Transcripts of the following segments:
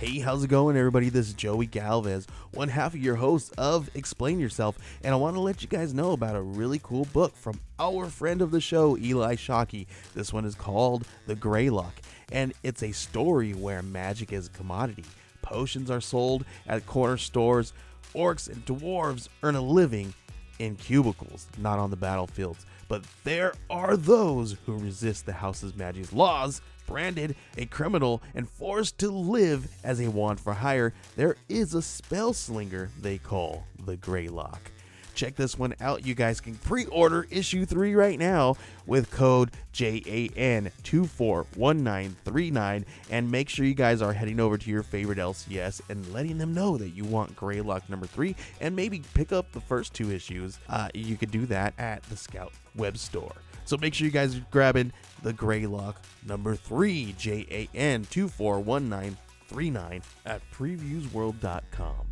Hey, how's it going, everybody? This is Joey Galvez, one half of your host of Explain Yourself, and I want to let you guys know about a really cool book from our friend of the show, Eli Shockey. This one is called The Greylock, and it's a story where magic is a commodity. Potions are sold at corner stores. Orcs and dwarves earn a living in cubicles, not on the battlefields. But there are those who resist the House's Magic's laws. Branded a criminal and forced to live as a wand for hire, there is a spell slinger they call the Greylock. Check this one out. You guys can pre-order issue 3 right now with code JAN241939, and make sure you guys are heading over to your favorite LCS and letting them know that you want Greylock number 3, and maybe pick up the first 2 issues. You could do that at the Scout web store. So make sure you guys are grabbing the Greylock number 3, JAN241939 at previewsworld.com.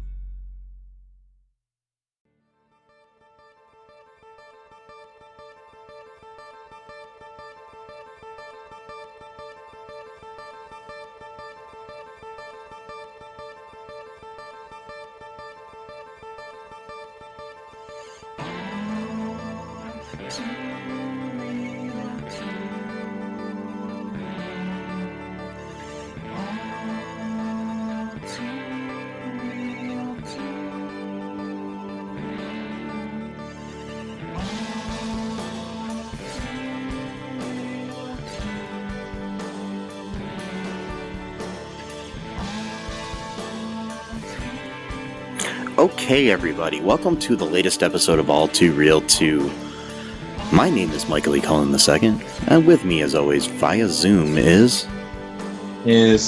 Okay, everybody, welcome to the latest episode of All Too Real 2. My name is Michael E. Cullen II, and with me, as always, via Zoom is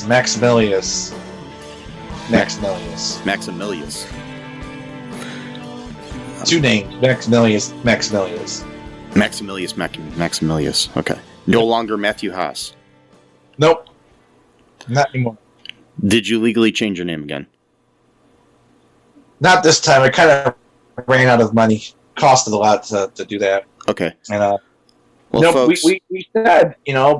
Maximilius. Maximilius. Two names, Maximilius. Maximilius. Okay. No longer Matthew Haas. Nope. Not anymore. Did you legally change your name again? Not this time. I kind of ran out of money. Costed a lot to do that. Okay. And well, folks, we said,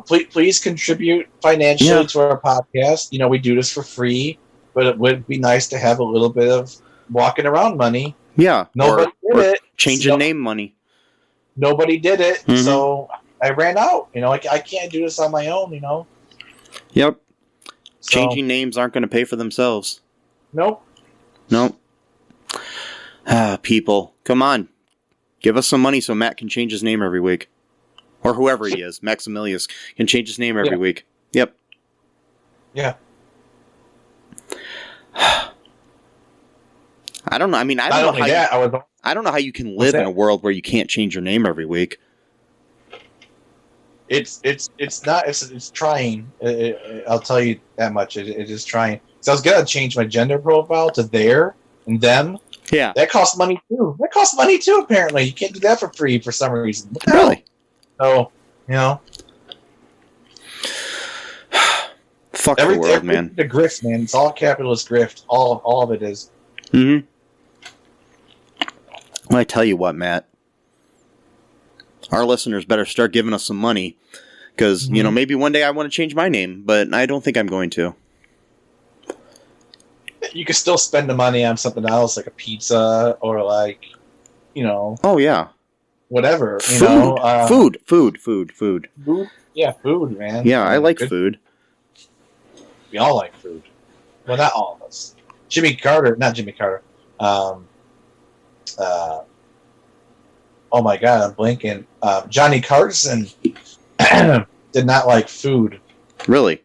please contribute financially to our podcast. We do this for free, but it would be nice to have a little bit of walking around money. Yeah. Nobody did it. Changing name money. Nobody did it, Mm-hmm. So I ran out. I can't do this on my own. Yep. So, Changing names aren't going to pay for themselves. Nope. People, come on. Give us some money so Matt can change his name every week. Or whoever he is, Maximilius, can change his name every week. Yep. Yeah. I don't know. I mean, I don't know how you can live in a world where you can't change your name every week. It's trying. I'll tell you that much. It is trying. So I was gonna change my gender profile to their and them. Yeah. That costs money too. Apparently, you can't do that for free for some reason. Really? So, Fuck the world, man. The grift, man. It's all capitalist grift. All of it is. Mm-hmm. Well, I tell you what, Matt. Our listeners better start giving us some money. Because, maybe one day I want to change my name, but I don't think I'm going to. You could still spend the money on something else, like a pizza, or Oh, yeah. whatever. Food. Food. Yeah, food, man. Yeah, I like food. We all like food. Well, not all of us. Not Jimmy Carter. Oh my God, I'm blanking. Johnny Carson did not like food. Really?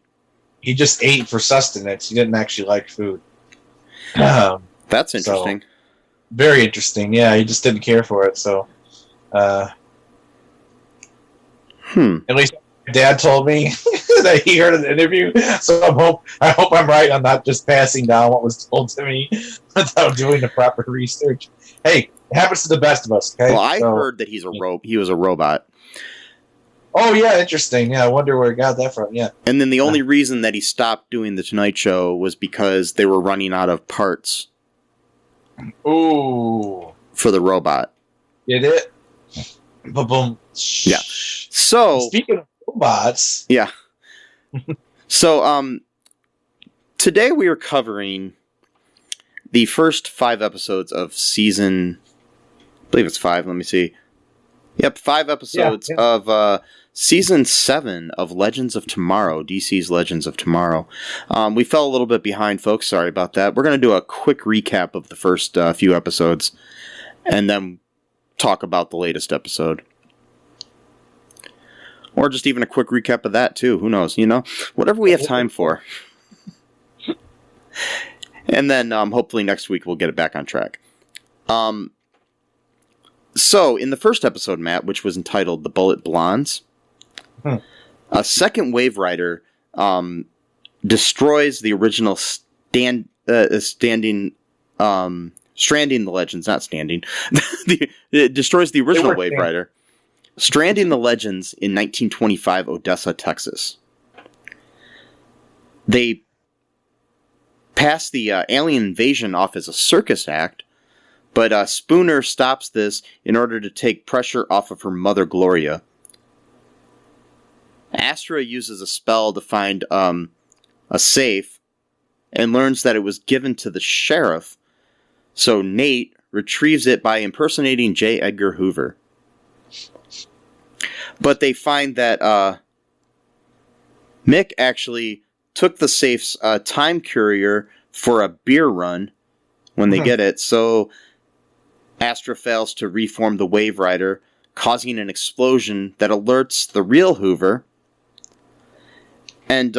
He just ate for sustenance. He didn't actually like food. That's interesting. So, very interesting. Yeah, he just didn't care for it. So, at least my dad told me that he heard an interview. So I hope I'm right. I'm not just passing down what was told to me without doing the proper research. Hey, it happens to the best of us. Okay. Well, I heard that he was a robot. Oh yeah, interesting. Yeah, I wonder where he got that from. Yeah. And then the only reason that he stopped doing the Tonight Show was because they were running out of parts. Ooh. For the robot. Did it? Boom. Yeah. So speaking of robots. Yeah. So Today we are covering the first 5 episodes of season... I believe it's 5, let me see. Yep, 5 episodes of season 7 of Legends of Tomorrow, DC's Legends of Tomorrow. We fell a little bit behind, folks. Sorry about that. We're going to do a quick recap of the first few episodes, and then talk about the latest episode. Or just even a quick recap of that, too. Who knows? Whatever we have time for. And then, hopefully next week we'll get it back on track. So, in the first episode, Matt, which was entitled The Bullet Blondes, a second Wave Rider destroys the original Stranding the Legends, not Standing. It destroys the original Wave Rider, Stranding the Legends in 1925 Odessa, Texas. They pass the alien invasion off as a circus act, but Spooner stops this in order to take pressure off of her mother, Gloria. Astra uses a spell to find a safe and learns that it was given to the sheriff, so Nate retrieves it by impersonating J. Edgar Hoover. But they find that Mick actually took the safe's time courier for a beer run when they get it, so Astra fails to reform the Wave Rider, causing an explosion that alerts the real Hoover. And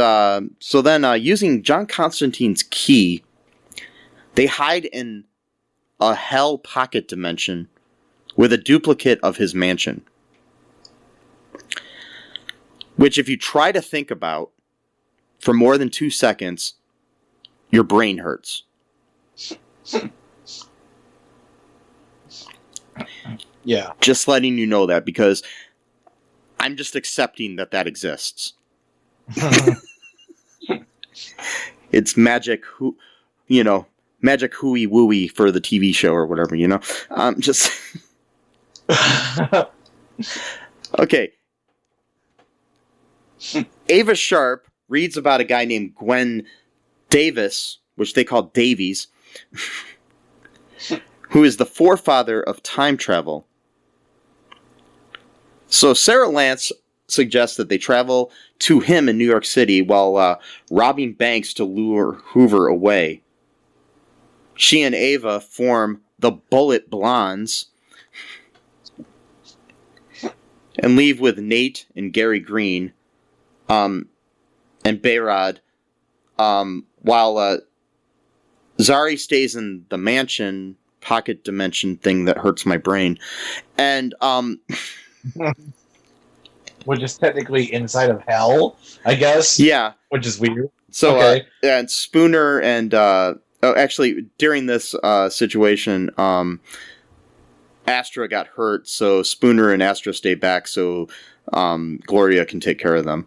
so then, using John Constantine's key, they hide in a hell pocket dimension with a duplicate of his mansion. Which, if you try to think about for more than 2 seconds, your brain hurts. Yeah. Just letting you know that, because I'm just accepting that exists. It's magic, magic hooey wooey for the TV show or whatever, just... Okay. Ava Sharp reads about a guy named Gwen Davis, which they call Davies, who is the forefather of time travel. So Sarah Lance suggests that they travel to him in New York City while robbing banks to lure Hoover away. She and Ava form the Bullet Blondes and leave with Nate and Gary Green and Bayrod, while Zari stays in the mansion pocket dimension thing that hurts my brain, and which is technically inside of hell, I guess. Yeah, which is weird. So okay. And Spooner and actually during this situation, Astra got hurt, so Spooner and Astra stay back so Gloria can take care of them.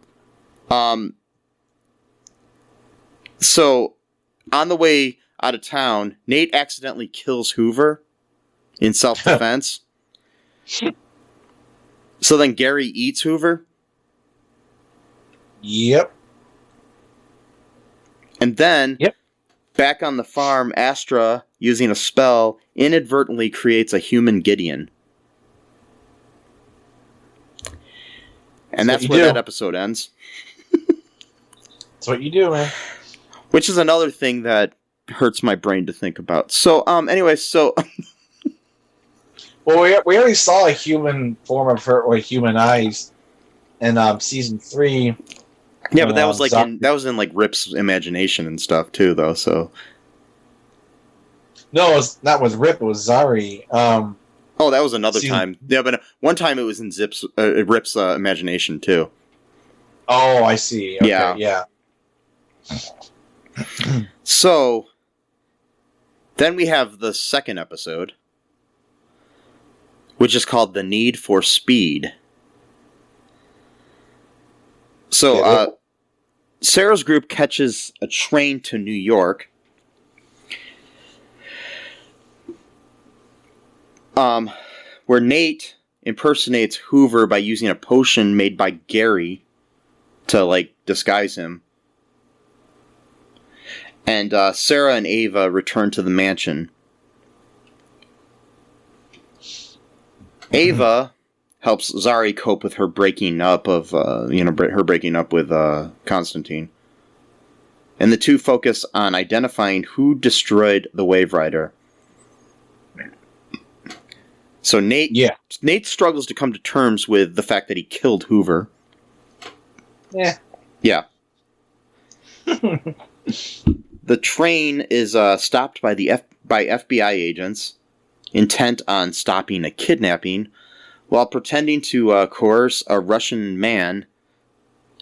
So on the way out of town, Nate accidentally kills Hoover in self-defense. So then Gary eats Hoover. Yep. And then, back on the farm, Astra, using a spell, inadvertently creates a human Gideon. And that's where that episode ends. That's what you do, man. Which is another thing that hurts my brain to think about. So, anyway, so... Well, we already saw a human form of her, or human eyes, in season 3. Yeah, but that was like in like Rip's imagination and stuff too, though. So no, it was not with Rip. It was Zari. Oh, that was another time. Yeah, but one time it was in Rip's imagination too. Oh, I see. Okay, yeah. So then we have the second episode, which is called The Need for Speed. So, Sarah's group catches a train to New York. Where Nate impersonates Hoover by using a potion made by Gary to, like, disguise him. And Sarah and Ava return to the mansion. Ava helps Zari cope with her breaking up with Constantine. And the two focus on identifying who destroyed the Wave Rider. So Nate struggles to come to terms with the fact that he killed Hoover. Yeah. Yeah. The train is stopped by by FBI agents intent on stopping a kidnapping, while pretending to coerce a Russian man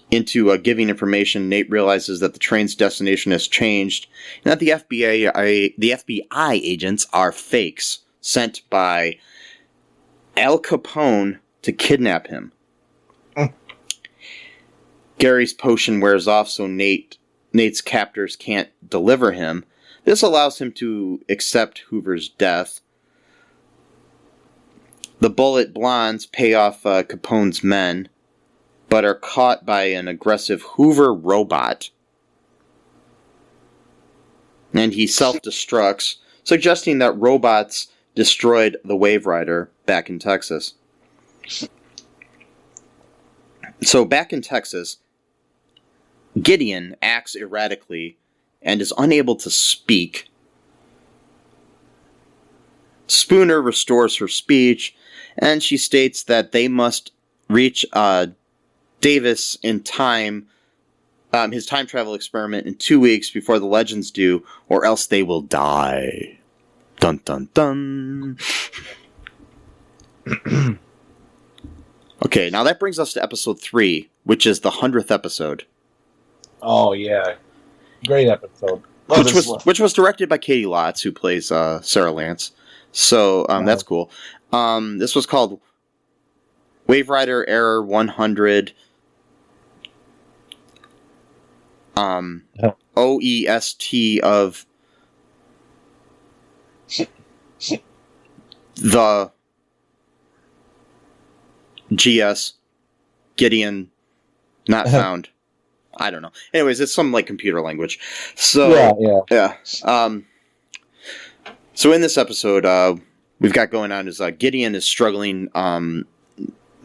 into giving information. Nate realizes that the train's destination has changed, and that the FBI agents are fakes sent by Al Capone to kidnap him. Gary's potion wears off, so Nate's captors can't deliver him. This allows him to accept Hoover's death. The Bullet Blondes pay off Capone's men, but are caught by an aggressive Hoover robot. And he self-destructs, suggesting that robots destroyed the Wave Rider back in Texas. So back in Texas, Gideon acts erratically and is unable to speak. Spooner restores her speech, and she states that they must reach Davis in time, his time travel experiment in 2 weeks before the Legends do, or else they will die. Dun dun dun. Okay, now that brings us to episode 3, which is the 100th episode. Oh yeah, great episode. Which was directed by Katie Lotz, who plays Sarah Lance. So that's cool. This was called Wave Rider Error 100. OEST of the GS Gideon not found. I don't know. Anyways, it's some like computer language. So yeah. So in this episode, we've got going on is Gideon is struggling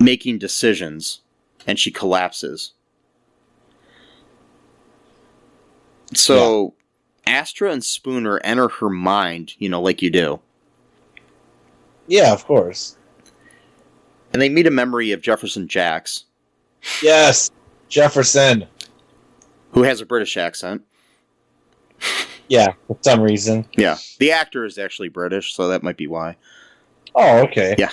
making decisions, and she collapses. So Astra and Spooner enter her mind, like you do. Yeah, of course. And they meet a memory of Jefferson Jacks. Yes, Jefferson. Who has a British accent. Yeah, for some reason. Yeah. The actor is actually British, so that might be why. Oh, okay. Yeah.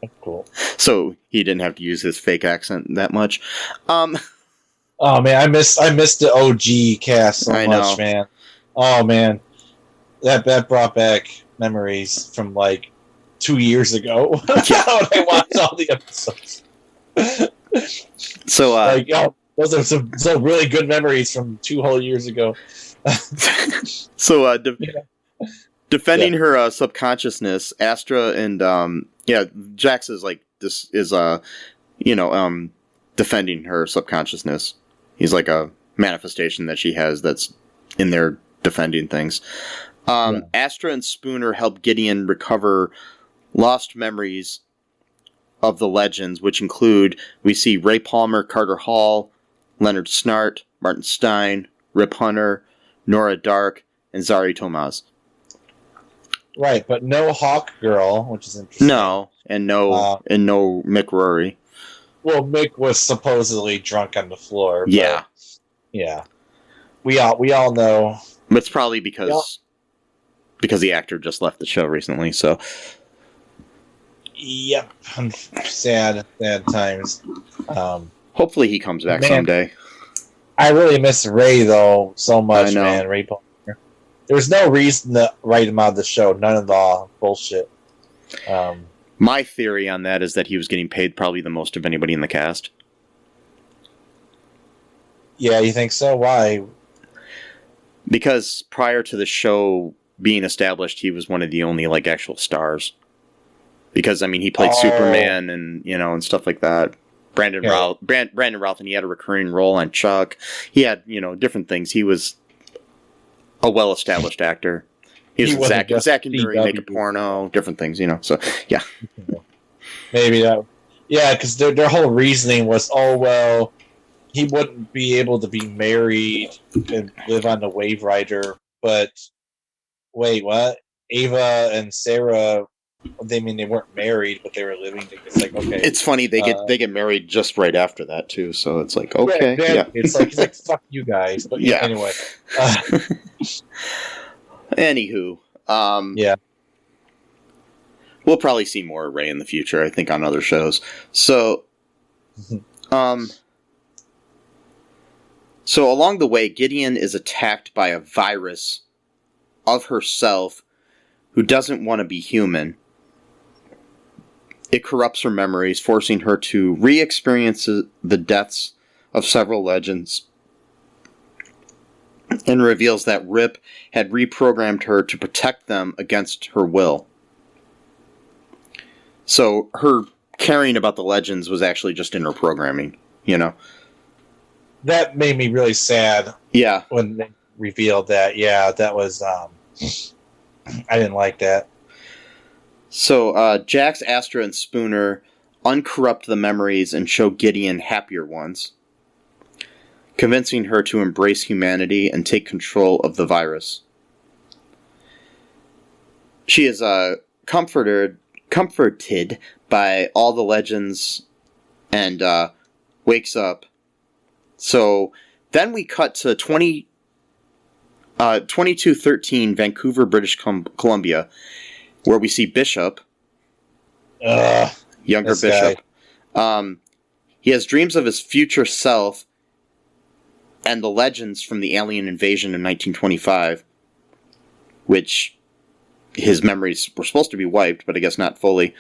That's cool. So he didn't have to use his fake accent that much. Oh man, I missed the OG cast so much, man. Oh man. That brought back memories from like 2 years ago when I watched all the episodes. So those are some really good memories from 2 whole years ago. So defending her subconsciousness, Astra and Jax is like this is defending her subconsciousness. He's like a manifestation that she has that's in there defending things. Astra and Spooner help Gideon recover lost memories of the Legends, which include, we see Ray Palmer, Carter Hall, Leonard Snart, Martin Stein, Rip Hunter, Nora Dark, and Zari Tomaz. Right, but no Hawk Girl, which is interesting. No, and no Mick Rory. Well, Mick was supposedly drunk on the floor. Yeah. Yeah. We all know. But it's probably because the actor just left the show recently, so. Yep. Sad times. Hopefully he comes back someday. I really miss Ray, though, so much, I know. man. Ray Palmer. There's no reason to write him out of the show. None of the bullshit. My theory on that is that he was getting paid probably the most of anybody in the cast. Yeah, you think so? Why? Because prior to the show being established, he was one of the only actual stars. Because he played Superman and and stuff like that. Brandon Routh, and he had a recurring role on Chuck. He had different things. He was a well-established actor. He was Zack and Miri Make a Porno, different things, So yeah, maybe that. Yeah, because their whole reasoning was, he wouldn't be able to be married and live on the Wave Rider. But wait, what? Ava and Sarah, they weren't married, but they were living together. It's like, okay. It's funny they get married just right after that too. So it's like, okay, yeah. It's like he's like, fuck you guys. But yeah, anyway. Anywho, yeah. We'll probably see more of Rey in the future, I think, on other shows. So, so along the way, Gideon is attacked by a virus of herself who doesn't want to be human. It corrupts her memories, forcing her to re-experience the deaths of several legends, and reveals that Rip had reprogrammed her to protect them against her will. So her caring about the legends was actually just in her programming, That made me really sad. Yeah. When they revealed that. Yeah, that was... I didn't like that. So Jax, Astra, and Spooner uncorrupt the memories and show Gideon happier ones, convincing her to embrace humanity and take control of the virus. She is comforted by all the legends and wakes up. So then we cut to 2213 Vancouver, British Columbia, where we see Bishop, younger Bishop. He has dreams of his future self and the legends from the alien invasion in 1925, which his memories were supposed to be wiped, but I guess not fully.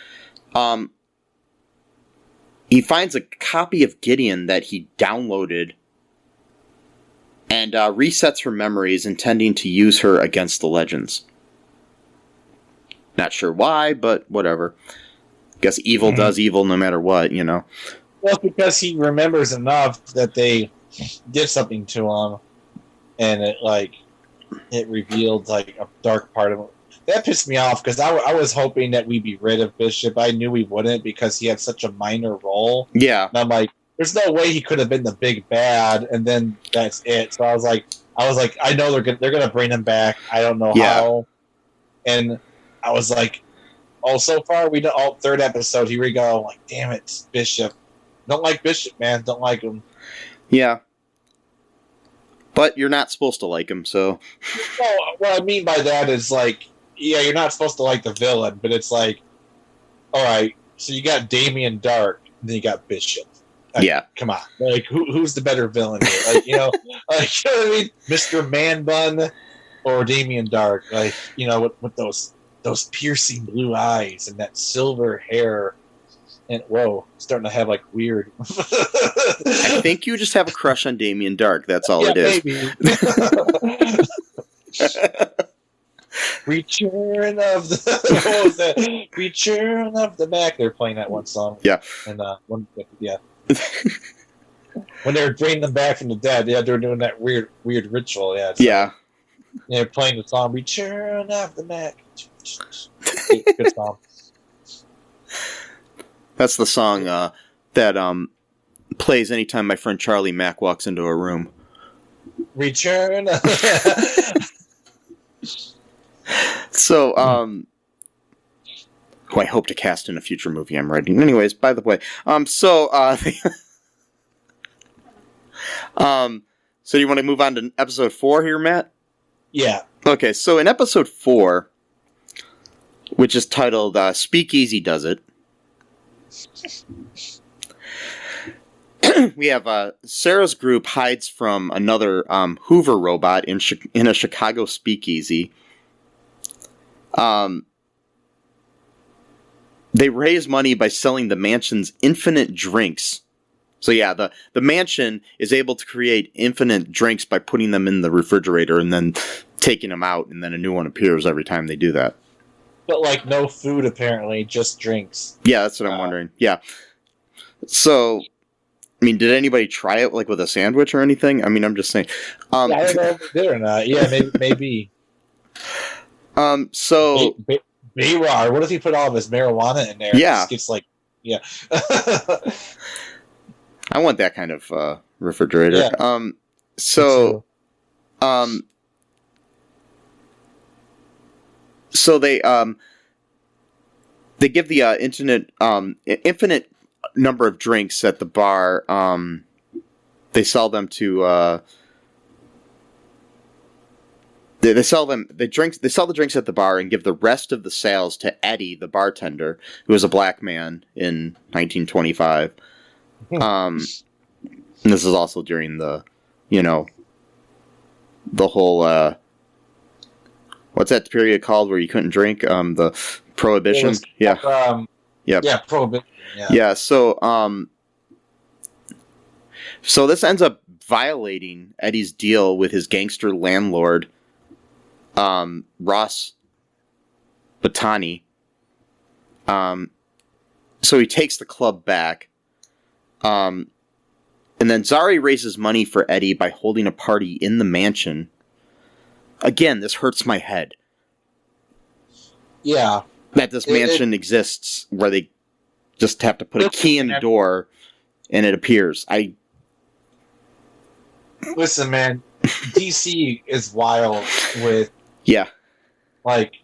He finds a copy of Gideon that he downloaded and resets her memories, intending to use her against the legends. Not sure why, but whatever. Guess evil does evil no matter what, Well, because he remembers enough that they did something to him, and it revealed a dark part of him. That pissed me off because I was hoping that we'd be rid of Bishop. I knew we wouldn't because he had such a minor role. Yeah. And I'm like, there's no way he could have been the big bad, and then that's it. So I was like, I know they're gonna bring him back. I don't know how. And I was like, so far we don't. Third episode, here we go. I'm like, damn it, Bishop. Don't like Bishop, man. Don't like him. Yeah. But you're not supposed to like him, so. No, what I mean by that is you're not supposed to like the villain, but it's like, all right, so you got Damien Dark, and then you got Bishop. Come on, who's the better villain here? You know what I mean? Mr. Man Bun or Damien Dark? With those piercing blue eyes and that silver hair, and starting to have weird. I think you just have a crush on Damien Dark. That's all it is. Maybe. Return of the what was that? Return of the Mac. They're playing that one song. Yeah. And when they were bringing them back from the dead, they were doing that weird ritual. Yeah. They're playing the song Return of the Mac. Good song. That's the song that plays anytime my friend Charlie Mack walks into a room. Return. So, who I hope to cast in a future movie I'm writing. Anyways, by the way, so you want to move on to episode 4 here, Matt? Yeah. Okay, so in episode 4, which is titled Speakeasy Does It, we have Sarah's group hides from another Hoover robot in a Chicago speakeasy. They raise money by selling the mansion's infinite drinks. So yeah, the mansion is able to create infinite drinks by putting them in the refrigerator and then taking them out, and then a new one appears every time they do that. But no food apparently, just drinks. Yeah, that's what I'm wondering. Yeah. So I mean, did anybody try it like with a sandwich or anything? I mean, I'm just saying. Yeah, I don't know if they did or not. Yeah, maybe. So Bayrar, what if he put all of his marijuana in there? Yeah. It just gets yeah. I want that kind of refrigerator. Yeah. So they give the infinite number of drinks at the bar. They sell them to they sell the drinks at the bar and give the rest of the sales to Eddie, the bartender, who was a black man in 1925. And this is also during the whole what's that period called where you couldn't drink? The Prohibition. Yeah. Prohibition. Yeah. So this ends up violating Eddie's deal with his gangster landlord, Ross Batani. So he takes the club back. And then Zari raises money for Eddie by holding a party in the mansion. Again, this hurts my head. Yeah. That this mansion exists where they just have to put a key in the door and it appears. Listen, man, DC is wild with like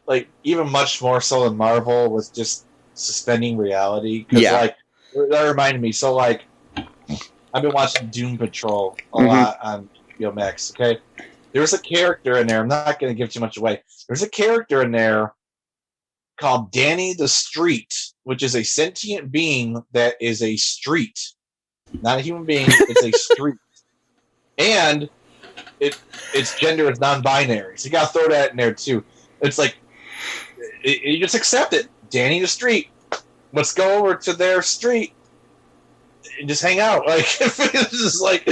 even much more so than Marvel with just suspending reality. That reminded me. So I've been watching Doom Patrol a lot on HBO Max. Okay, there's a character in there. I'm not going to give too much away. There's a character in there called Danny the Street, which is a sentient being that is a street, not a human being. It's a street, and its gender is non-binary. So you got to throw that in there too. It's like you just accept it. Danny the Street. Let's go over to their street and just hang out. Like it's just like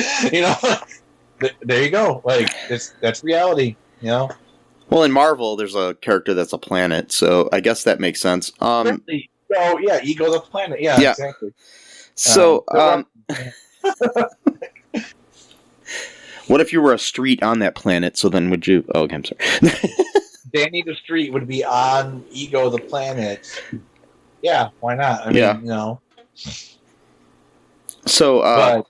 there you go. Like that's reality. Well, in Marvel, there's a character that's a planet, so I guess that makes sense. Ego the planet. Yeah. Exactly. So, what if you were a street on that planet? So then, would you? Oh, okay, I'm sorry. Danny the Street would be on Ego the planet. Yeah, why not? I mean, So, but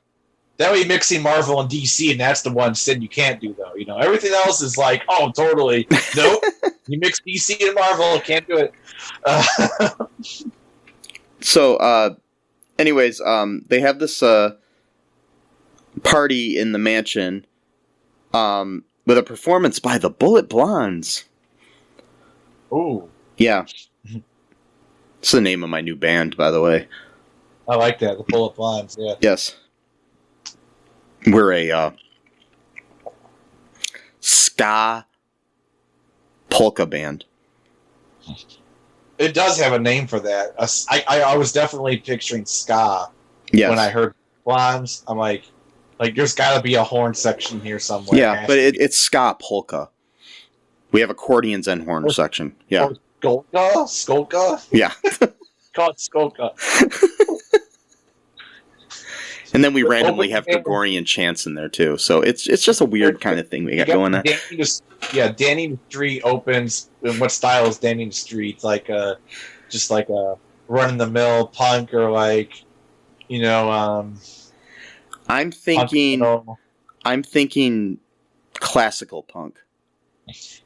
that way mixing Marvel and DC, and that's the one sin you can't do, though. Everything else is like, oh, totally. Nope. You mix DC and Marvel, can't do it. Anyways, they have this party in the mansion with a performance by the Bullet Blondes. Ooh. Yeah. It's the name of my new band, by the way. I like that, the Bullet Blondes, yeah. Yes. We're a ska polka band. It does have a name for that. I was definitely picturing ska when I heard Blondes. I'm like there's got to be a horn section here somewhere. Yeah, but it's ska polka. We have accordions and horn section. Yeah. Skolka? Yeah. Call it Skolka. And then we randomly have Gregorian chants in there too. So it's just a weird kind of thing we got going on. Danny the Street opens. In what style is Danny the Street? Just like a run-of-the-mill punk or I'm thinking classical punk.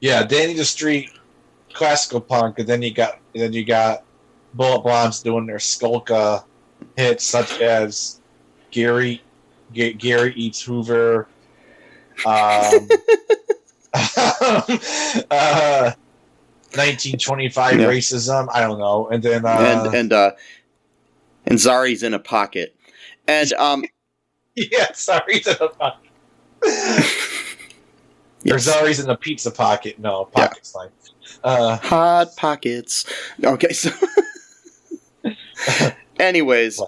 Yeah, Danny the Street, classical punk, and then you got Bullet Blondes doing their Skolka hits such as Gary Eats Hoover, 1925 racism. I don't know, and then and Zari's in a pocket, and Zari's in a pocket. Or Zari's in a pizza pocket. No, pocket's fine. Hot pockets. Okay, so anyways,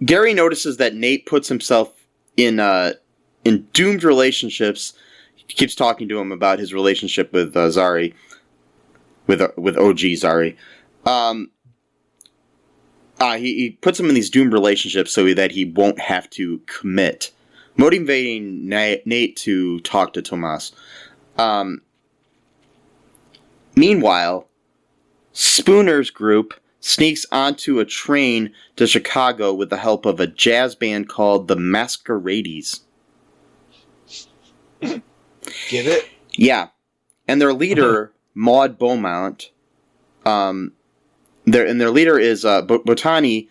Gary notices that Nate puts himself in doomed relationships. He keeps talking to him about his relationship with Zari, with OG Zari. he puts him in these doomed relationships so that he won't have to commit, motivating Nate to talk to Tomas. Meanwhile, Spooner's group sneaks onto a train to Chicago with the help of a jazz band called the Masquerades. Get it? Yeah. And their leader, Maud Beaumont, their leader is Botani,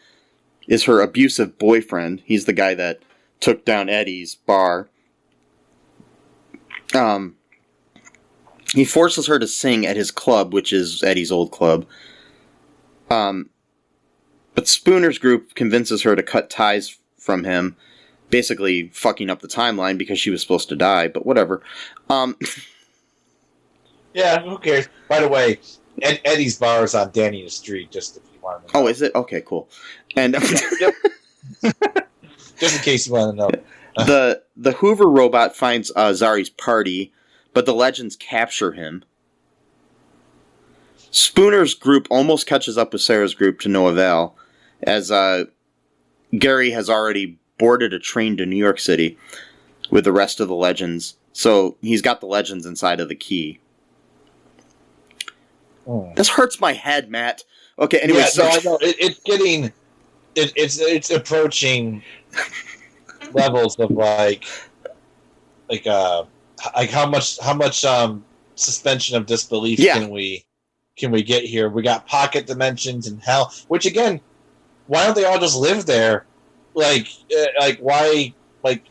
is her abusive boyfriend. He's the guy that took down Eddie's bar. He forces her to sing at his club, which is Eddie's old club. But Spooner's group convinces her to cut ties from him, basically fucking up the timeline because she was supposed to die, but whatever. Yeah, who cares? By the way, Eddie's bar is on Danny Street, just if you want to know. Oh, is it? Okay, cool. And Yep. Just in case you want to know. the Hoover robot finds Zari's party, but the legends capture him. Spooner's group almost catches up with Sarah's group to no avail, as Gary has already boarded a train to New York City with the rest of the legends. So he's got the legends inside of the key. Oh. This hurts my head, Matt. Okay, anyway. Yeah, so no, I know. It's approaching levels of like how much suspension of disbelief can we get here? We got pocket dimensions and hell, which again, why don't they all just live there? Like why? Like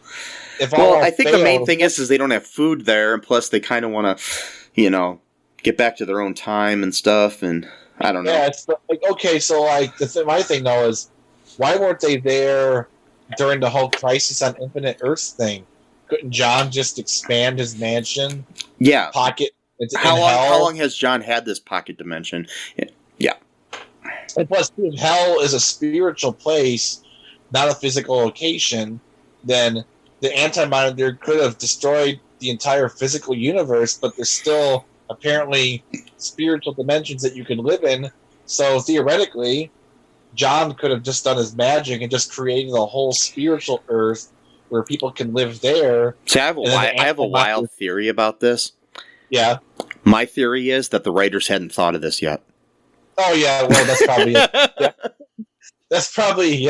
if all I think the main thing is they don't have food there, and plus they kind of want to, get back to their own time and stuff, and I don't know. Yeah, it's like okay, so like my thing though is why weren't they there during the whole Crisis on Infinite Earths thing? Couldn't John just expand his mansion? Yeah. Pocket. How long has John had this pocket dimension? Yeah. And plus, if hell is a spiritual place, not a physical location, then the Anti-Monitor could have destroyed the entire physical universe, but there's still apparently spiritual dimensions that you can live in. So theoretically, John could have just done his magic and just created a whole spiritual Earth where people can live there. See, I have a wild theory about this. Yeah. My theory is that the writers hadn't thought of this yet. Oh yeah, well that's probably it. Yeah. That's probably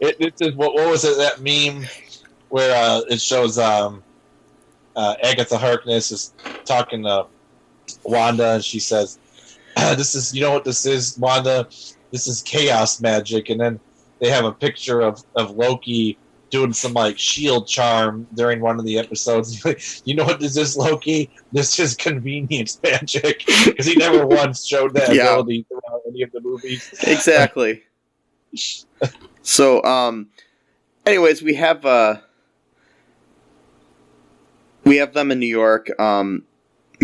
it. What was it, that meme where it shows Agatha Harkness is talking to Wanda and she says, "This is, you know what this is, Wanda? This is chaos magic." And then they have a picture of Loki doing some like shield charm during one of the episodes. You know what this is, Loki? This is convenience magic, because he never once showed that ability throughout any of the movies. Exactly. So, anyways, we have them in New York, going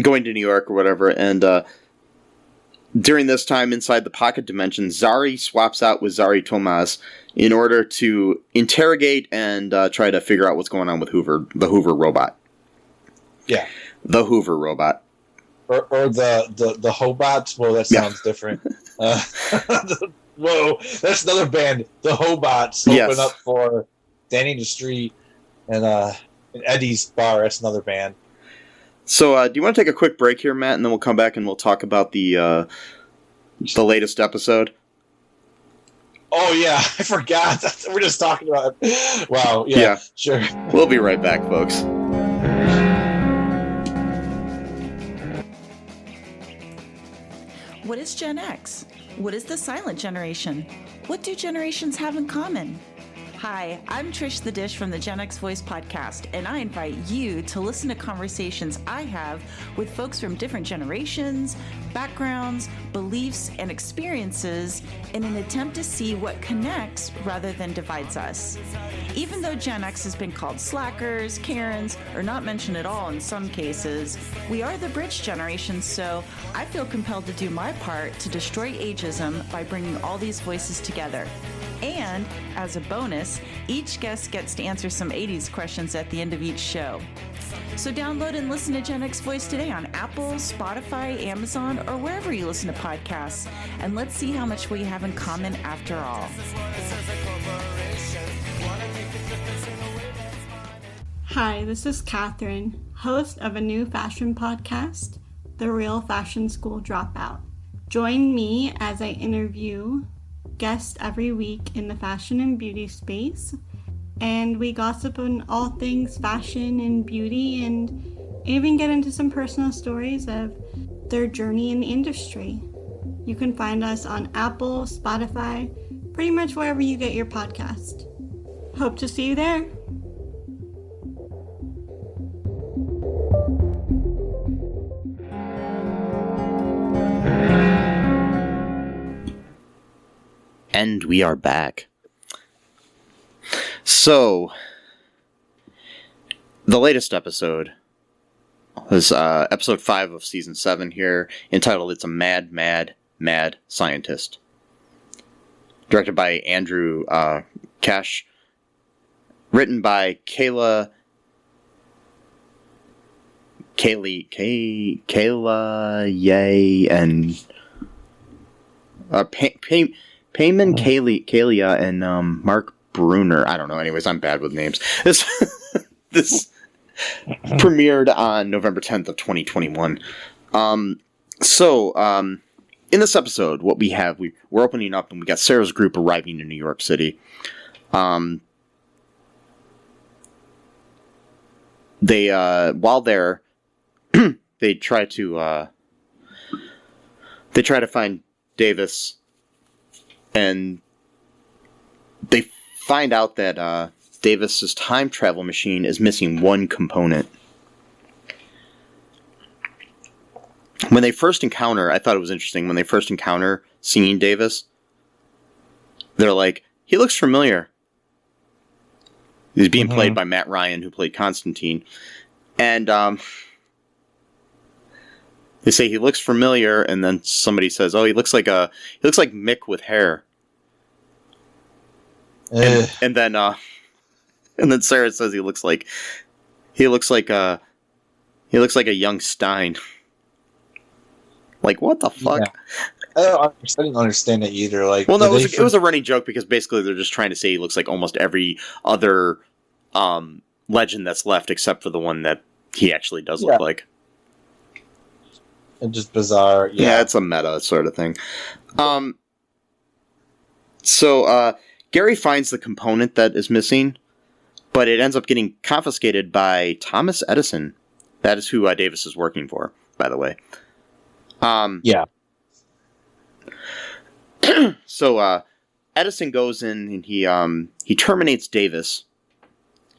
to New York or whatever, and during this time inside the pocket dimension, Zari swaps out with Zari Tomas in order to interrogate and try to figure out what's going on with the Hoover robot. Yeah. The Hoover robot. Or the Hobot. Well, that sounds different. Whoa, that's another band. The Hobots open up for Danny the Street and Eddie's bar. That's another band. So, do you want to take a quick break here, Matt, and then we'll come back and we'll talk about the latest episode? Oh yeah, I forgot. We're just talking about it. Wow. Yeah. Sure. We'll be right back, folks. What is Gen X? What is the silent generation? What do generations have in common? Hi, I'm Trish the Dish from the Gen X Voice podcast, and I invite you to listen to conversations I have with folks from different generations, backgrounds, beliefs, and experiences in an attempt to see what connects rather than divides us. Even though Gen X has been called slackers, Karens, or not mentioned at all in some cases, we are the bridge generation, so I feel compelled to do my part to destroy ageism by bringing all these voices together. And, as a bonus, each guest gets to answer some 80s questions at the end of each show. So download and listen to Gen X Voice today on Apple, Spotify, Amazon, or wherever you listen to podcasts. And let's see how much we have in common after all. Hi, this is Catherine, host of a new fashion podcast, The Real Fashion School Dropout. Join me as I interview guests every week in the fashion and beauty space, and we gossip on all things fashion and beauty and even get into some personal stories of their journey in the industry. You can find us on Apple, Spotify, pretty much wherever you get your podcast. Hope to see you there. And we are back. So, the latest episode was episode 5 of season 7 here, entitled It's a Mad, Mad, Mad Scientist. Directed by Andrew Cash. Written by Kayla Yay and Payman Kalia and Mark Bruner. I don't know. Anyways, I'm bad with names. This premiered on November 10th of 2021. In this episode, what we have, we're opening up and we got Sarah's group arriving in New York City. While there, they try to find Davis, and they find out that Davis's time travel machine is missing one component. When they first encounter, I thought it was interesting, when they first encounter seeing Davis, they're like, he looks familiar. He's being played by Matt Ryan, who played Constantine. And they say he looks familiar, and then somebody says, "Oh, he looks like Mick with hair." And then Sarah says he looks like a young Stein. Like, what the fuck? Yeah. I didn't understand it either. Like, well, no, it was a running joke because basically they're just trying to say he looks like almost every other legend that's left, except for the one that he actually does look like. And just bizarre. Yeah, it's a meta sort of thing. So Gary finds the component that is missing, but it ends up getting confiscated by Thomas Edison. That is who Davis is working for, by the way. Yeah. So Edison goes in and he terminates Davis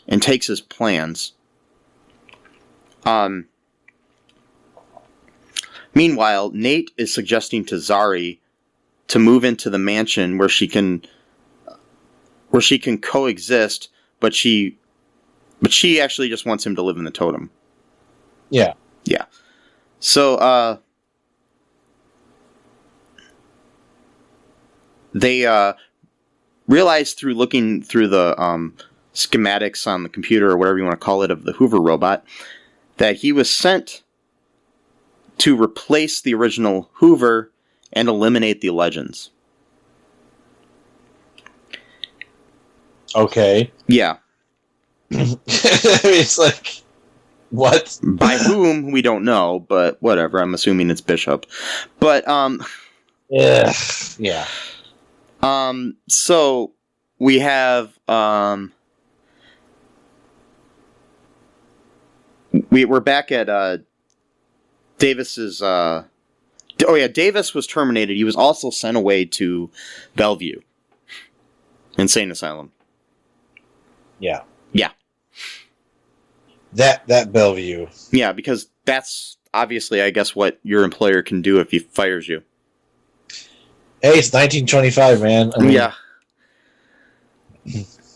and takes his plans. Meanwhile, Nate is suggesting to Zari to move into the mansion where she can coexist, but she actually just wants him to live in the totem. Yeah. Yeah. So they realized through looking through the schematics on the computer, or whatever you want to call it, of the Hoover robot, that he was sent to replace the original Hoover and eliminate the legends. Okay. Yeah. It's like, what? By whom, we don't know, but whatever. I'm assuming it's Bishop. But, Yeah. So we have, we're back at, Davis's, Davis was terminated. He was also sent away to Bellevue Insane Asylum. Yeah. Yeah. That Bellevue. Yeah, because that's obviously, I guess, what your employer can do if he fires you. Hey, it's 1925, man. I mean, Yeah.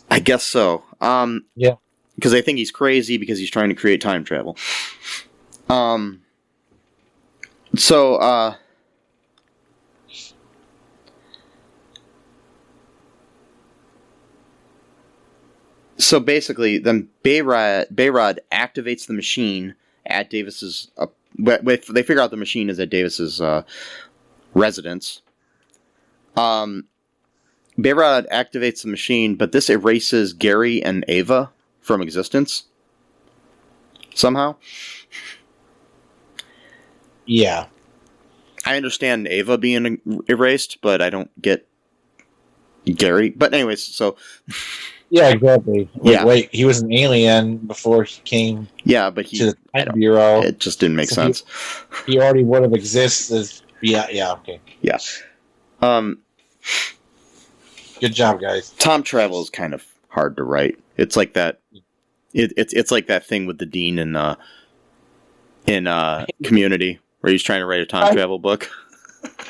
I guess so. Yeah. Because I think he's crazy because he's trying to create time travel. So basically, then Behrad activates the machine at Davis's. They figure out the machine is at Davis's residence. Behrad activates the machine, but this erases Gary and Ava from existence somehow. Yeah. I understand Ava being erased, but I don't get Gary. But anyways, so... Yeah, exactly. Yeah. Wait, he was an alien before he came yeah, but to the Time Bureau. It just didn't make sense. He already would have existed. Yeah, okay. Yeah. Good job, guys. Time travel is kind of hard to write. It's like that. It's like that thing with the dean in Community, where he's trying to write a time travel book.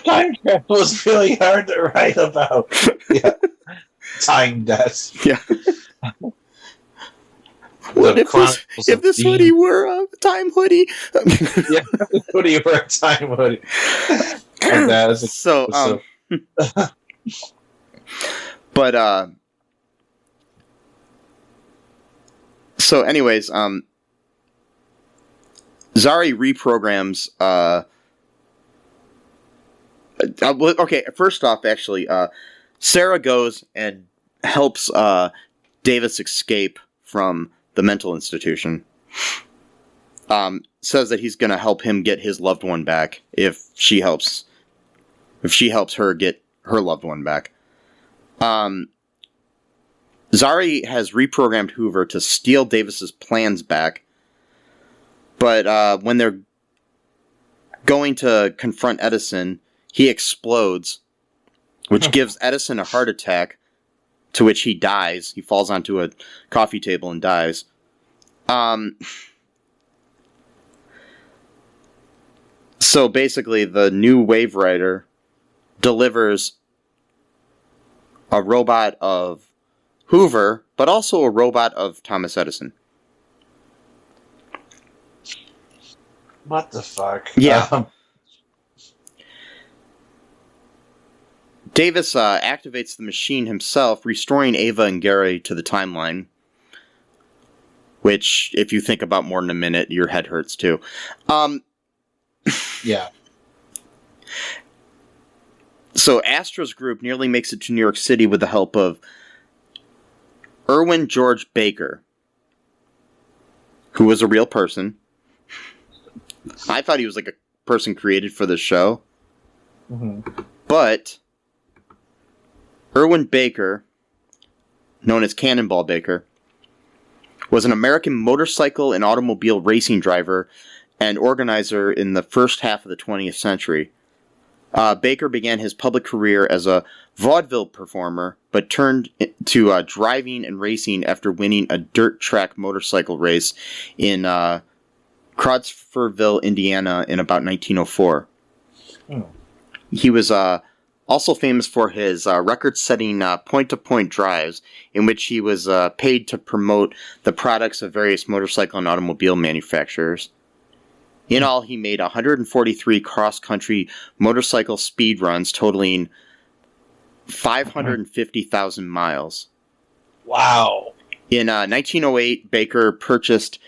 Time travel is really hard to write about. Yeah. Time death. Yeah. What if this hoodie were a time hoodie? Yeah, hoodie were a time hoodie. So anyways, Zari reprograms. Okay, first off, actually, Sarah goes and helps Davis escape from the mental institution. Says that he's going to help him get his loved one back if she helps her get her loved one back. Zari has reprogrammed Hoover to steal Davis's plans back, but when they're going to confront Edison, he explodes, which gives Edison a heart attack, to which he dies. He falls onto a coffee table and dies. So basically, the new Wave Rider delivers a robot of Hoover, but also a robot of Thomas Edison. What the fuck? Yeah. Davis activates the machine himself, restoring Ava and Gary to the timeline. Which, if you think about more than a minute, your head hurts too. Yeah. So Astra's group nearly makes it to New York City with the help of Erwin George Baker, who was a real person. I thought he was like a person created for the show. Mm-hmm. But Erwin Baker, known as Cannonball Baker, was an American motorcycle and automobile racing driver and organizer in the first half of the 20th century. Baker began his public career as a vaudeville performer, but turned to driving and racing after winning a dirt track motorcycle race in Crawfordsville, Indiana in about 1904. He was also famous for his record-setting point-to-point drives, in which he was paid to promote the products of various motorcycle and automobile manufacturers. In all, he made 143 cross-country motorcycle speed runs, totaling 550,000 miles. Wow. In 1908, Baker purchased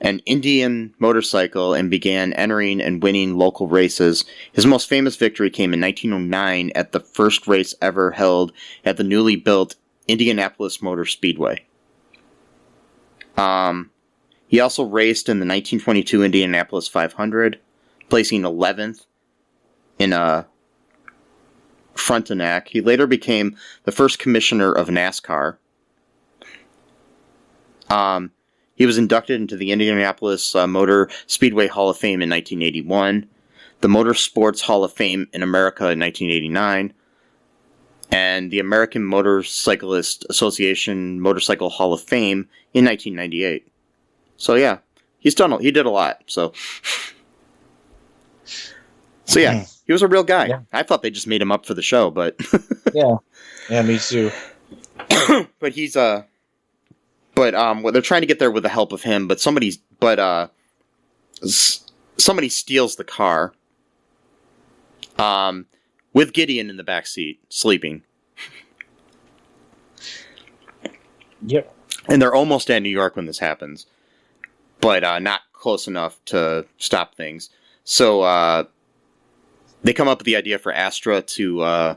an Indian motorcycle and began entering and winning local races. His most famous victory came in 1909 at the first race ever held at the newly built Indianapolis Motor Speedway. He also raced in the 1922 Indianapolis 500, placing 11th in Frontenac. He later became the first commissioner of NASCAR. He was inducted into the Indianapolis Motor Speedway Hall of Fame in 1981, the Motorsports Hall of Fame in America in 1989, and the American Motorcyclist Association Motorcycle Hall of Fame in 1998. So yeah, he did a lot. So yeah, he was a real guy. Yeah. I thought they just made him up for the show, but yeah, me too. But he's well, they're trying to get there with the help of him, but somebody steals the car, with Gideon in the back seat sleeping. Yep. and they're almost at New York when this happens, but not close enough to stop things. So they come up with the idea for Astra to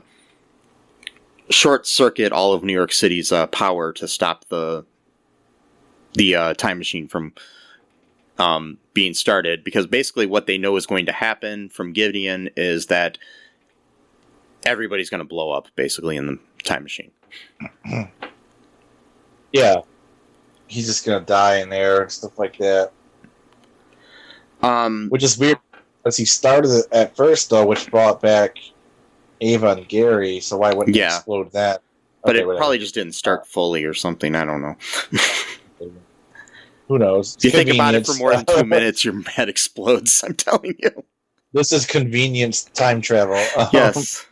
short circuit all of New York City's power to stop the time machine from being started, because basically what they know is going to happen from Gideon is that everybody's going to blow up basically in the time machine. Yeah. He's just going to die in there and stuff like that. Which is weird, because he started it at first, though, which brought back Ava and Gary, so why wouldn't he explode that? But it probably just didn't start fully or something, I don't know. Who knows? If you think about it for more than 2 minutes, your head explodes, I'm telling you. This is convenience time travel. Yes.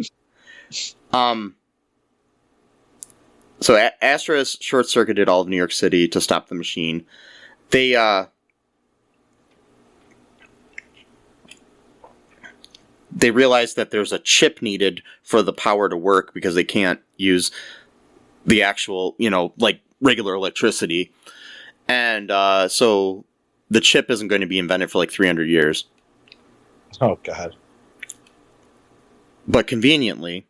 So Astra has short-circuited all of New York City to stop the machine. They realize that there's a chip needed for the power to work, because they can't use the actual, like regular electricity. And so the chip isn't going to be invented for like 300 years. Oh, God. But conveniently,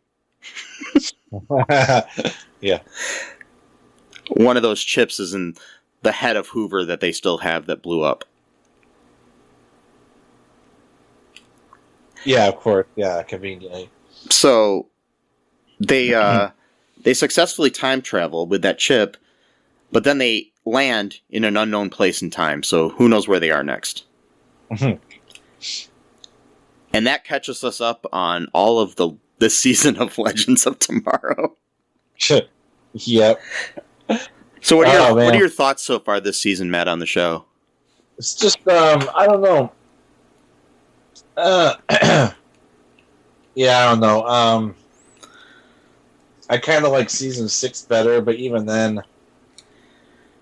yeah, one of those chips is in the head of Hoover that they still have that blew up. Yeah, of course. Yeah, conveniently. So they successfully time travel with that chip, but then they land in an unknown place in time. So who knows where they are next? And that catches us up on all of this season of Legends of Tomorrow. Yep. So what are your thoughts so far this season, Matt, on the show? It's just I don't know. Yeah, I don't know. I kind of like season 6 better, but even then,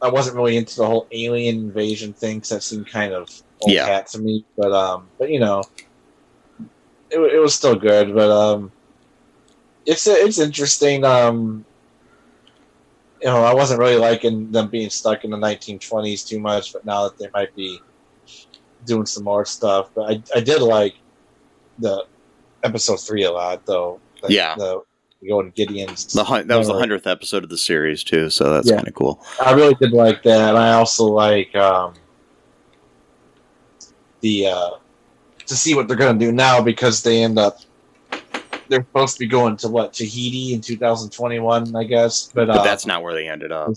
I wasn't really into the whole alien invasion thing, because that seemed kind of old hat to me. But it was still good. But it's interesting. I wasn't really liking them being stuck in the 1920s too much, but now that they might be doing some more stuff. But I did like the episode 3 a lot, though. Going Gideon's. That was the 100th episode of the series too, so that's kind of cool. I really did like that. I also like to see what they're going to do now, because they're supposed to be going to Tahiti in 2021, I guess, but that's not where they ended up.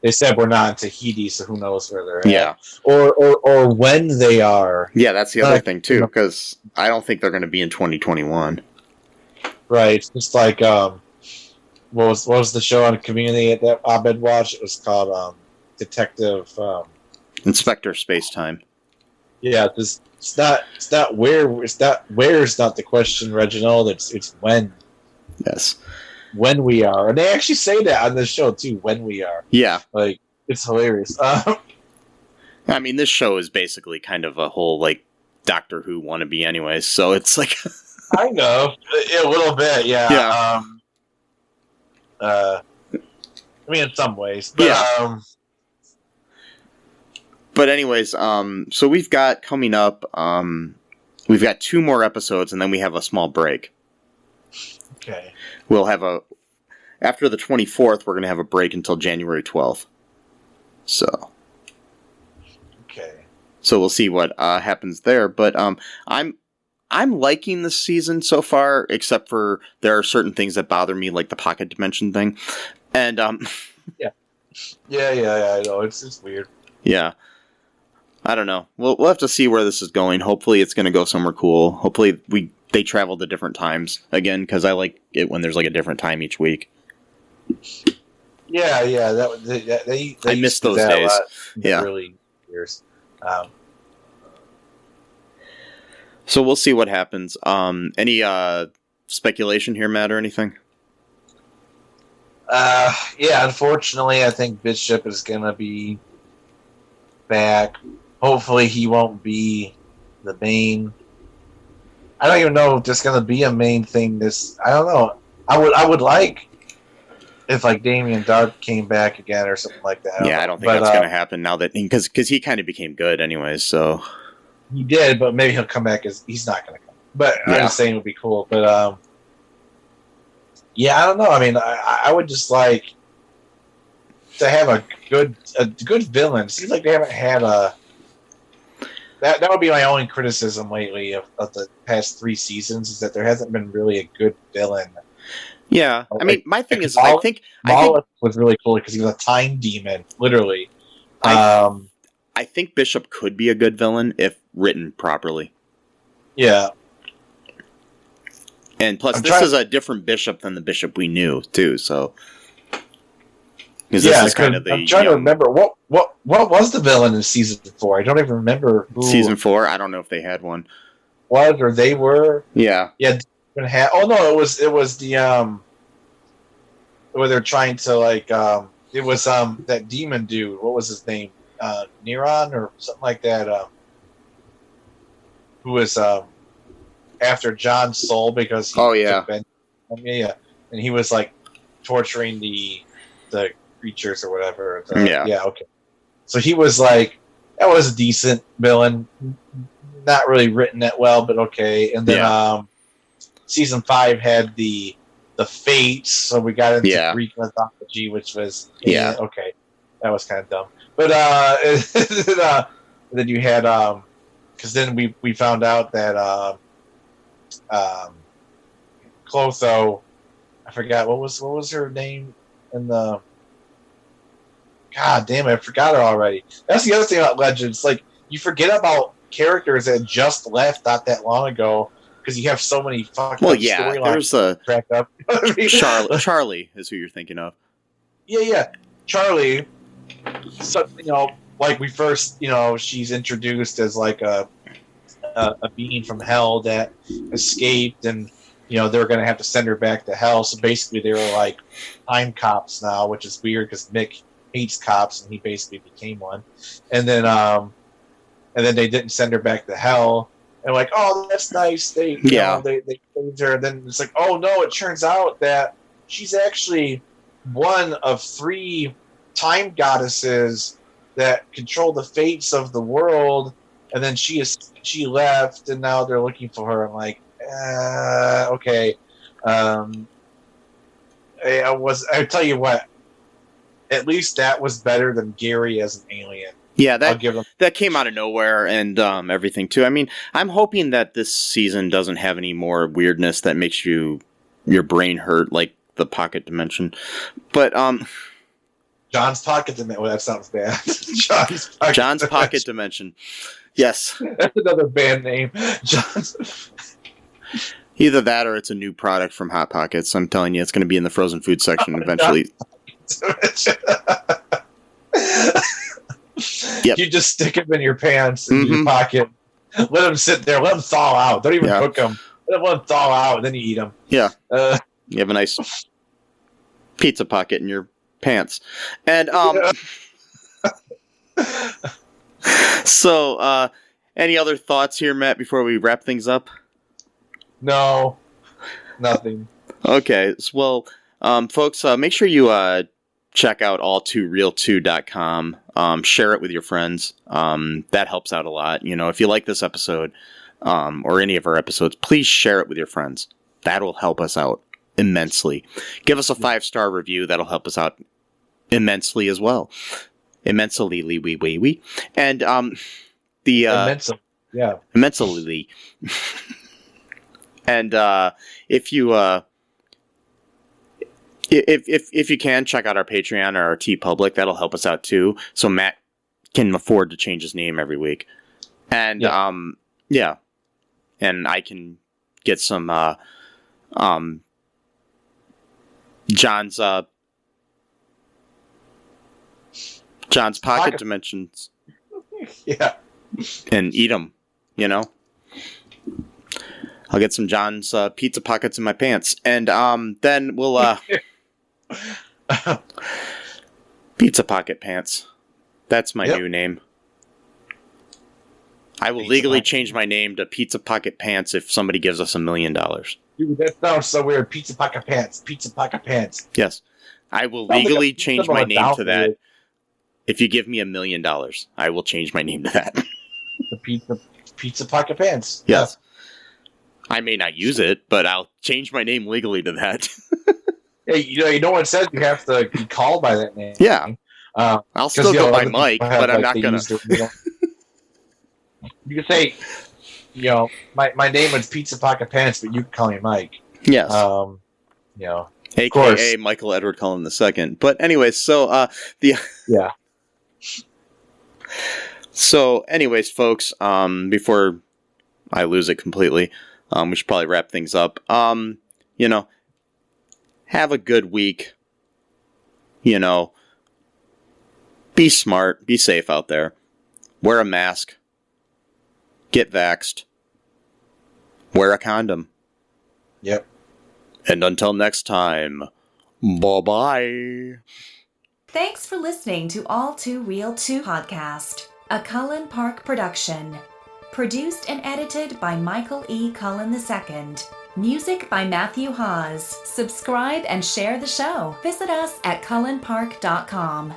They said we're not in Tahiti, so who knows where they're at? Yeah, or when they are. Yeah, that's the other thing too, because I don't think they're going to be in 2021. Right, it's just like what was the show on Community that Abed watched? It was called Detective Inspector Spacetime. Yeah, it's not where is not the question, Reginald. It's when. Yes. When we are, and they actually say that on this show too. When we are. Yeah. Like, it's hilarious. I mean, this show is basically kind of a whole like Doctor Who wannabe, anyways. So it's like. I know a little bit, yeah. Yeah. I mean, in some ways, but, yeah. But anyways, so we've got coming up. We've got 2 more episodes, and then we have a small break. Okay. We'll have after the 24th, we're going to have a break until January 12th. So. Okay. So we'll see what happens there, but I'm liking this season so far, except for there are certain things that bother me, like the pocket dimension thing, and yeah, I know it's weird. Yeah, I don't know. We'll have to see where this is going. Hopefully, it's going to go somewhere cool. Hopefully, they travel to different times again, because I like it when there's like a different time each week. Yeah, they I miss those days. Yeah, really years. So we'll see what happens. Any speculation here, Matt, or anything? Yeah, unfortunately, I think Bishop is going to be back. Hopefully, he won't be the main. I don't even know if there's going to be a main thing. I don't know. I would like if like Damien Dark came back again or something like that. I don't think that's going to happen now that because he kind of became good anyways. So he did, but maybe he'll come back as he's not going to come. But I'm just saying it would be cool. But I don't know. I mean, I would just like to have a good villain. It seems like they haven't had a. That would be my only criticism lately of the past 3 seasons is that there hasn't been really a good villain. Yeah, I mean, my thing is, Moloch, I think was really cool because he was a time demon, literally. I think Bishop could be a good villain if written properly. Yeah, and plus, this is a different Bishop than the Bishop we knew too. So, because this is kind of the. I'm trying to remember what was the villain in season 4. I don't even remember. Season 4. I don't know if they had one. Was or they were? Yeah. Yeah. Oh no! It was the where they're trying to like it was that demon dude. What was his name? Neron or something like that. Who was after John's soul because he and he was like torturing the creatures or whatever. Okay. So he was like that was a decent villain, not really written that well, but okay. And then season 5 had the fates, so we got into Greek mythology, which was okay, that was kind of dumb. But then you had because then we found out that Clotho, I forgot what was her name in the. God damn it, I forgot her already. That's the other thing about Legends. Like you forget about characters that just left not that long ago. Because you have so many fucking storylines. There's Charlie is who you're thinking of. Yeah. Charlie, so, like we first, she's introduced as like a being from hell that escaped, and they're going to have to send her back to hell. So basically, they were like time cops now, which is weird because Mick hates cops, and he basically became one. And then they didn't send her back to hell. And like, oh, that's nice. They saved her. And then it's like, oh no! It turns out that she's actually one of 3 time goddesses that control the fates of the world. And then she left, and now they're looking for her. I'm like, okay. I tell you what. At least that was better than Gary as an alien. Yeah, that came out of nowhere and everything too. I mean, I'm hoping that this season doesn't have any more weirdness that makes your brain hurt, like the pocket dimension. But John's pocket dimension. Well, that sounds bad. John's pocket dimension. Yes, that's another band name. John's. Either that or it's a new product from Hot Pockets. I'm telling you, it's going to be in the frozen food section eventually. Yep. You just stick them in your pants, in your pocket. Let them sit there. Let them thaw out. Don't even cook them. Let them thaw out, and then you eat them. Yeah. You have a nice pizza pocket in your pants. And so, any other thoughts here, Matt, before we wrap things up? No, nothing. Okay. Well, folks, make sure you check out all2real2.com. Share it with your friends. That helps out a lot. If you like this episode or any of our episodes, please share it with your friends. That'll help us out immensely. Give us a 5-star review. That'll help us out immensely as well. Immensely. And immensely. And if you if you can, check out our Patreon or our TeePublic. That'll help us out too. So Matt can afford to change his name every week. And and I can get some John's pocket dimensions. Yeah. And eat them, I'll get some John's pizza pockets in my pants. And then we'll Pizza Pocket Pants. That's my new name. I will legally change my name to Pizza Pocket Pants if somebody gives us $1 million. Dude, that sounds so weird. Pizza Pocket Pants. Pizza Pocket Pants. Yes. I will legally change my name to that. Food. If you give me $1 million, I will change my name to that. The pizza pocket pants. Yes. I may not use it, but I'll change my name legally to that. Hey, you know what it says? You have to be called by that name. Yeah. I'll still go by Mike, but I'm not going to. You can say, my name is Pizza Pocket Pants, but you can call me Mike. Yes. AKA Michael Edward Cullen II. But anyways, so Yeah. So anyways, folks, before I lose it completely, we should probably wrap things up. Have a good week. Be smart, be safe out there. Wear a mask. Get vaxxed. Wear a condom. Yep. And until next time, bye-bye. Thanks for listening to All Too Real 2 podcast, a Cullen Park production. Produced and edited by Michael E. Cullen II. Music by Matthew Hawes. Subscribe and share the show. Visit us at cullenpark.com.